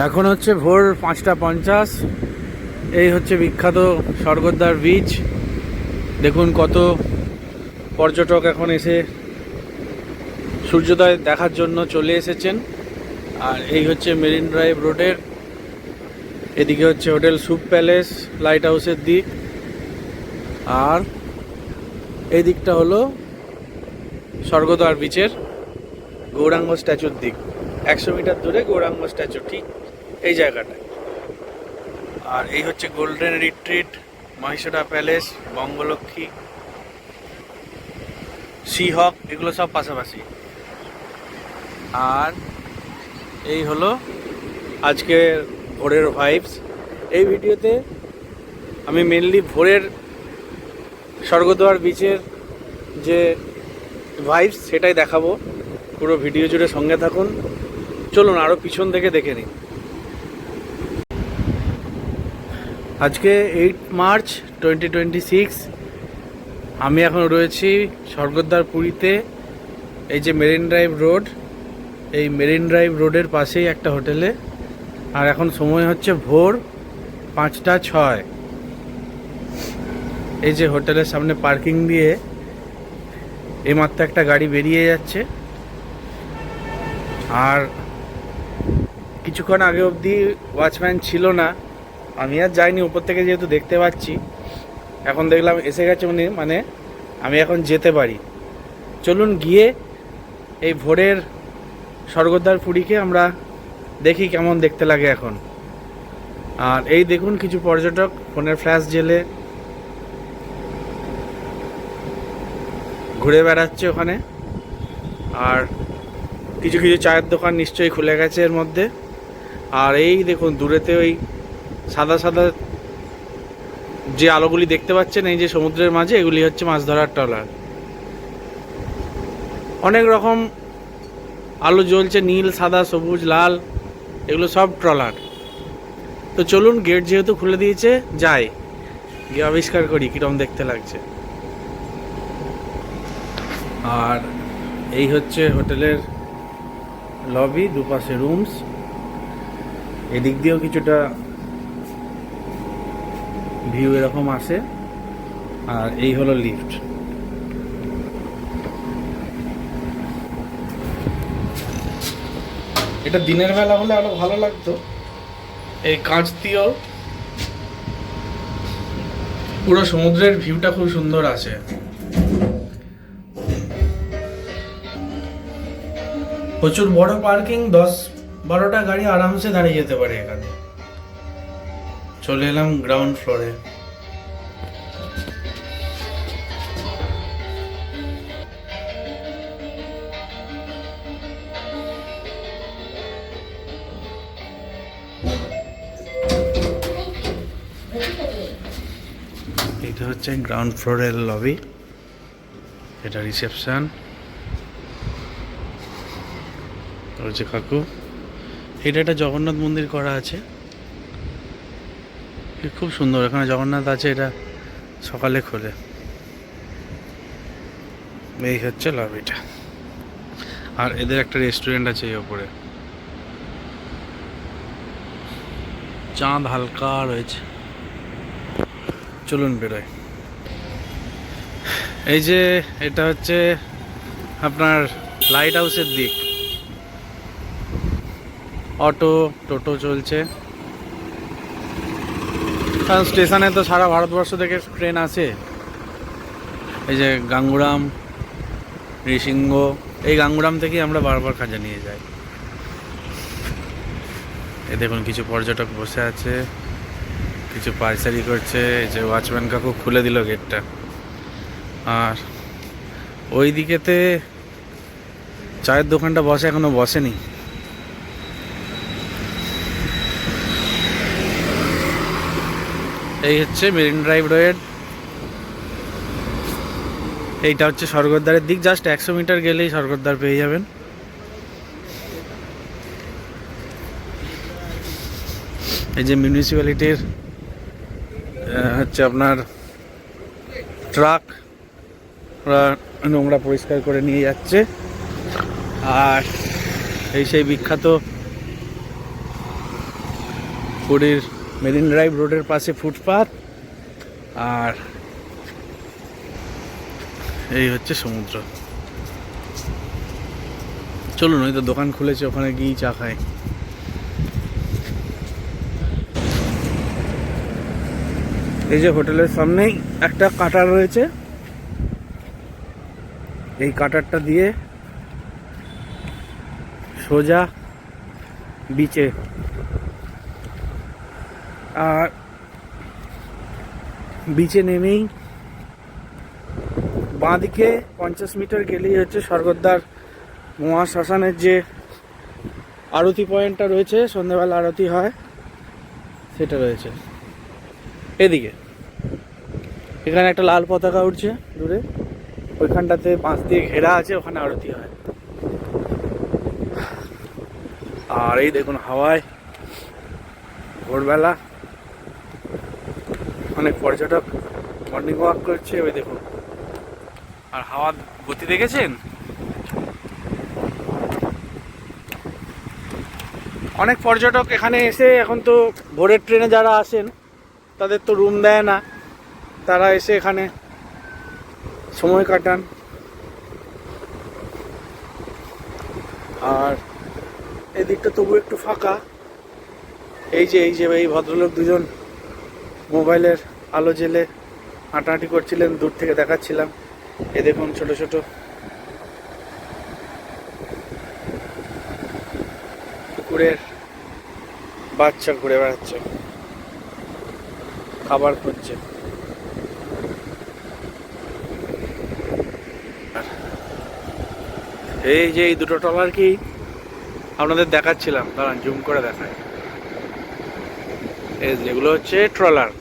এখন হচ্ছে ভোর 5:50। এই হচ্ছে বিখ্যাত স্বর্গদ্বার বিচ। দেখুন কত পর্যটক এখন এসে সূর্যোদয় দেখার জন্য চলে এসেছেন। আর এই হচ্ছে মেরিন ড্রাইভ রোডের এদিকে হচ্ছে হোটেল সুপ প্যালেস লাইট হাউসের দিক, আর এই দিকটা হলো স্বর্গদ্বার বিচের গৌরাঙ্গ স্ট্যাচুর দিক। 100 মিটার দূরে গৌরাঙ্গ স্ট্যাচু ঠিক এই জায়গাটায়। আর এই হচ্ছে golden retreat, Mahishadal palace, Bangalakshmi, sea hawk, এগুলো সব পাশাপাশি। আর এই হলো আজকে ভোরের ভাইবস। এই ভিডিওতে আমি মেনলি ভোরের স্বর্গদ্বার বিচের যে ভাইবস সেটাই দেখাবো। পুরো ভিডিও জুড়ে সঙ্গে থাকুন। চলুন আরও পিছন থেকে দেখে নিন। আজকে 8 মার্চ 2026। আমি এখন রয়েছি স্বর্গদ্বার পুরীতে। এই যে মেরিন ড্রাইভ রোড, এই মেরিন ড্রাইভ রোডের পাশেই একটা হোটেলে। আর এখন সময় হচ্ছে ভোর 5:06। এই যে হোটেলের সামনে পার্কিং দিয়ে এইমাত্র একটা গাড়ি বেরিয়ে যাচ্ছে। আর কিছুক্ষণ আগে অবধি ওয়াচম্যান ছিল না, আমি আর যাইনি, উপর থেকে যেহেতু দেখতে পাচ্ছি। এখন দেখলাম এসে গেছে মানে আমি এখন যেতে পারি। চলুন গিয়ে এই ভোরের স্বর্গদ্বার পুরীকে আমরা দেখি কেমন দেখতে লাগে এখন। আর এই দেখুন কিছু পর্যটক ফোনের ফ্ল্যাশ জেলে ঘুরে বেড়াচ্ছে ওখানে। আর কিছু কিছু চায়ের দোকান নিশ্চয়ই খুলে গেছে এর মধ্যে। আর এই দেখুন দূরেতে ওই সাদা সাদা যে আলোগুলি দেখতে পাচ্ছেন এই যে সমুদ্রের মাঝে, এগুলি হচ্ছে মাছ ধরার ট্রলার। অনেক রকম আলো জ্বলছে, নীল, সাদা, সবুজ, লাল, এগুলো সব ট্রলার। তো চলুন গেট যেহেতু খুলে দিয়েছে যাই, গিয়ে আবিষ্কার করি কীরকম দেখতে লাগছে। আর এই হচ্ছে হোটেলের লবি, দুপাশে রুমস, এদিক দিয়েও কিছুটা ভিউ এরকম আসে। আর এই হলো লিফট। এটা দিনের বেলা হলে আরো ভালো লাগতো। এই কাঁচ দিয়েও পুরো সমুদ্রের ভিউটা খুব সুন্দর আসে। প্রচুর বড় পার্কিং, 10-12টা গাড়ি আরামসে দাঁড়িয়ে যেতে পারে এখানে। চলে এলাম গ্রাউন্ড ফ্লোরে। এটা হচ্ছে গ্রাউন্ড ফ্লোরের লবি, এটা রিসেপশন। হচ্ছে কাকু, এটা একটা জগন্নাথ মন্দির করা আছে, খুব সুন্দর। এখানে জগন্নাথ আছে, এটা সকালে খোলে। এই হচ্ছে লবিটা। আর এদের একটা রেস্টুরেন্ট আছে এই ওপরে, চাঁদ হালকা রয়েছে। চলুন বেরোয়। এই যে এটা হচ্ছে আপনার লাইট হাউসের দিক। অটো টোটো চলছে, কারণ স্টেশনে তো সারা ভারতবর্ষ থেকে ট্রেন আছে। এই যে গাঙ্গুরাম, ঋষিঙ্গ, এই গাঙ্গুরাম থেকেই আমরা বারবার খাজা নিয়ে যাই। এই দেখুন কিছু পর্যটক বসে আছে, কিছু পাইচারি করছে। এই যে ওয়াচম্যান কাকু খুলে দিল গেটটা। আর ওই দিকেতে চায়ের দোকানটা বসে, এখনো বসেনি। এই হচ্ছে মেরিন ড্রাইভ রোড, এইটা হচ্ছে স্বর্গদ্বারের দিক। জাস্ট 100 মিটার গেলেই স্বর্গদ্বার পেয়ে যাবেন। এই যে মিউনিসিপ্যালিটির হচ্ছে আপনার ট্রাক, ওরা নোংরা পরিষ্কার করে নিয়ে যাচ্ছে। আর এই সেই বিখ্যাত পুরীর মেরিন ড্রাইভ রোডের পাশে ফুটপাথ, আর এই হচ্ছে সমুদ্র। চলুন, ওই তো দোকান খুলেছে, ওখানে গিয়ে চা খাই। এই যে হোটেলের সামনেই একটা কাটার রয়েছে, এই কাটারটা দিয়ে সোজা বিচে। আর বিচে নেমেই বাঁদিকে 50 মিটার গেলেই হচ্ছে স্বর্গদ্বার মহাশ্মশানের যে আরতি পয়েন্টটা রয়েছে, সন্ধ্যাবেলা আরতি হয়, সেটা রয়েছে এদিকে। এখানে একটা লাল পতাকা উঠছে দূরে, ওইখানটাতে বাঁশ দিয়ে ঘেরা আছে, ওখানে আরতি হয়। আর এই দেখুন হাওয়ায় ভোরবেলা অনেক পর্যটক মর্নিং ওয়াক করছে, ওই দেখুন। আর হাওয়ার গতি দেখেছেন? অনেক পর্যটক এখানে এসে, এখন তো ভোরের ট্রেনে যারা আসেন তাদের তো রুম দেয় না, তারা এসে এখানে সময় কাটান। আর এদিকটা তবু একটু ফাঁকা। এই যে এই ভদ্রলোক দুজন মোবাইলের আলো জেলে হাঁটাহাঁটি করছিলেন, দূর থেকে দেখাচ্ছিলাম। এ দেখুন ছোট ছোট কুকুরের বাচ্চা ঘুরে বেড়াচ্ছে, খাবার খুঁজছে। এই যে এই দুটো ট্রলার কি আপনাদের দেখাচ্ছিলাম, দাঁড়ান জুম করে দেখায়। এই যেগুলো হচ্ছে ট্রলার।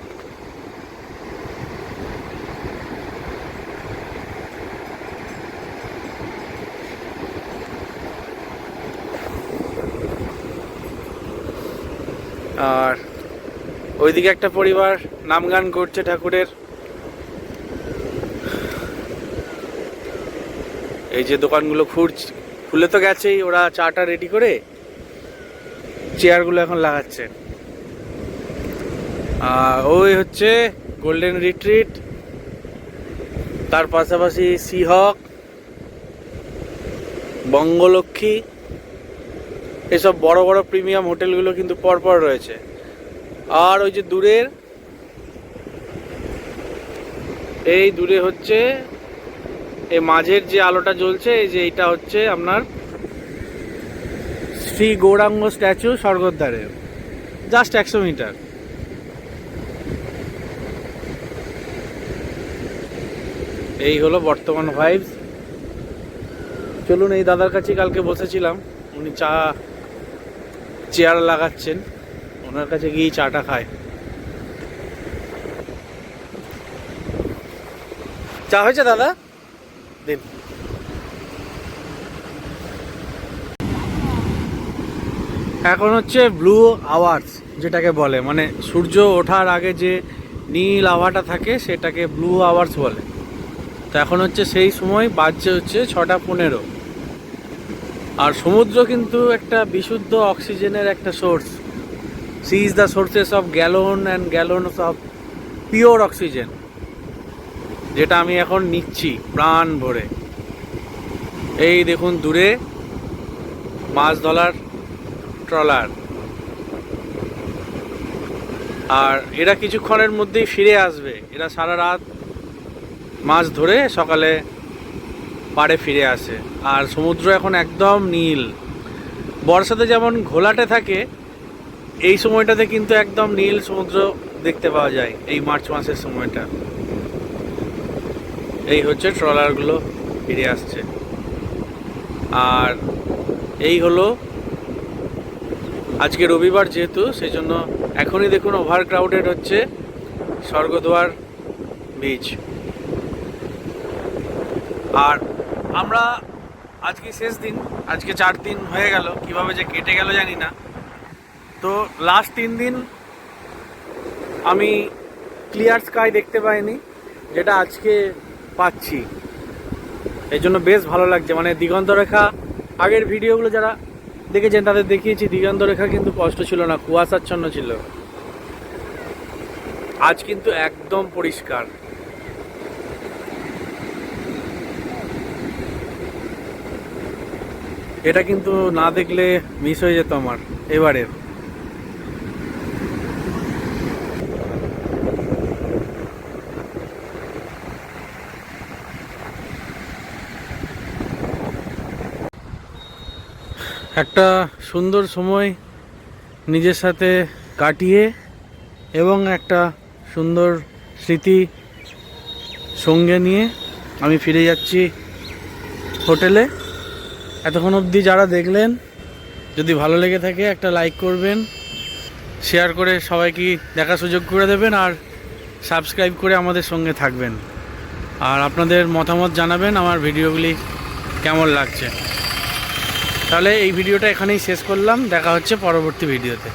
আর ওইদিকে একটা পরিবার নাম গান করছে ঠাকুরের। এই যে দোকানগুলো খুলে তো গেছেই, ওরা চাটা রেডি করে চেয়ারগুলো এখন লাগাচ্ছে। ওই হচ্ছে গোল্ডেন রিট্রিট, তার পাশাপাশি সিহক, বঙ্গলক্ষ্মী, এসব বড় বড় প্রিমিয়াম হোটেলগুলো কিন্তু পরপর রয়েছে। আর ওই যে দূরের, এই দূরে হচ্ছে এই মাঝের যে আলোটা জ্বলছে, এই যে এইটা হচ্ছে আপনার শ্রী গৌরাঙ্গ স্ট্যাচু স্বর্গদ্বারের, জাস্ট 100 মিটার। এই হলো বর্তমান ভাইবস। চলুন, এই দাদার কাছে কালকে বসেছিলাম, উনি চেয়ার লাগাচ্ছেন, ওনার কাছে গিয়ে চাটা খায়। চা হয়েছে দাদা? দিন। এখন হচ্ছে ব্লু আওয়ার্স যেটাকে বলে, মানে সূর্য ওঠার আগে যে নীল আভাটা থাকে সেটাকে ব্লু আওয়ার্স বলে। তো এখন হচ্ছে সেই সময়, বাজছে হচ্ছে 6:15। আর সমুদ্র কিন্তু একটা বিশুদ্ধ অক্সিজেনের একটা source. Sea is the sources of gallon and gallons of pure oxygen, যেটা আমি এখন নিচ্ছি প্রাণ ভরে। এই দেখুন দূরে মাছ ধরার ট্রলার, আর এরা কিছুক্ষণের মধ্যেই ফিরে আসবে। এরা সারা রাত মাছ ধরে সকালে পাড়ে ফিরে আসে। আর সমুদ্র এখন একদম নীল। বর্ষাতে যেমন ঘোলাটে থাকে, এই সময়টাতে কিন্তু একদম নীল সমুদ্র দেখতে পাওয়া যায়, এই মার্চ মাসের সময়টা। এই হচ্ছে ট্রলারগুলো ফিরে আসছে। আর এই হলো আজকে রবিবার যেহেতু, সেই জন্য এখনই দেখুন ওভার ক্রাউডেড হচ্ছে স্বর্গদ্বার বিচ। আর আমরা আজকে শেষ দিন, আজকে 4 দিন হয়ে গেল, কিভাবে যে কেটে গেল জানি না। তো লাস্ট 3 দিন আমি ক্লিয়ার স্কাই দেখতে পাইনি, যেটা আজকে পাচ্ছি। এই জন্য বেশ ভালো লাগছে। মানে দিগন্ত রেখা আগের ভিডিওগুলো যারা দেখেছেন তাদের দেখিয়েছি, দিগন্ত রেখা কিন্তু স্পষ্ট ছিল না, কুয়াশাচ্ছন্ন ছিল। আজ কিন্তু একদম পরিষ্কার। এটা কিন্তু না দেখলে মিস হয়ে যেত আমার এবারের। একটা সুন্দর সময় নিজের সাথে কাটিয়ে এবং একটা সুন্দর স্মৃতি সঙ্গে নিয়ে আমি ফিরে যাচ্ছি হোটেলে। এতক্ষণ অবধি যারা দেখলেন, যদি ভালো লেগে থাকে একটা লাইক করবেন, শেয়ার করে সবাইকে দেখার সুযোগ করে দেবেন, আর সাবস্ক্রাইব করে আমাদের সঙ্গে থাকবেন। আর আপনাদের মতামত জানাবেন আমার ভিডিওগুলি কেমন লাগছে। তাহলে এই ভিডিওটা এখানেই শেষ করলাম, দেখা হচ্ছে পরবর্তী ভিডিওতে।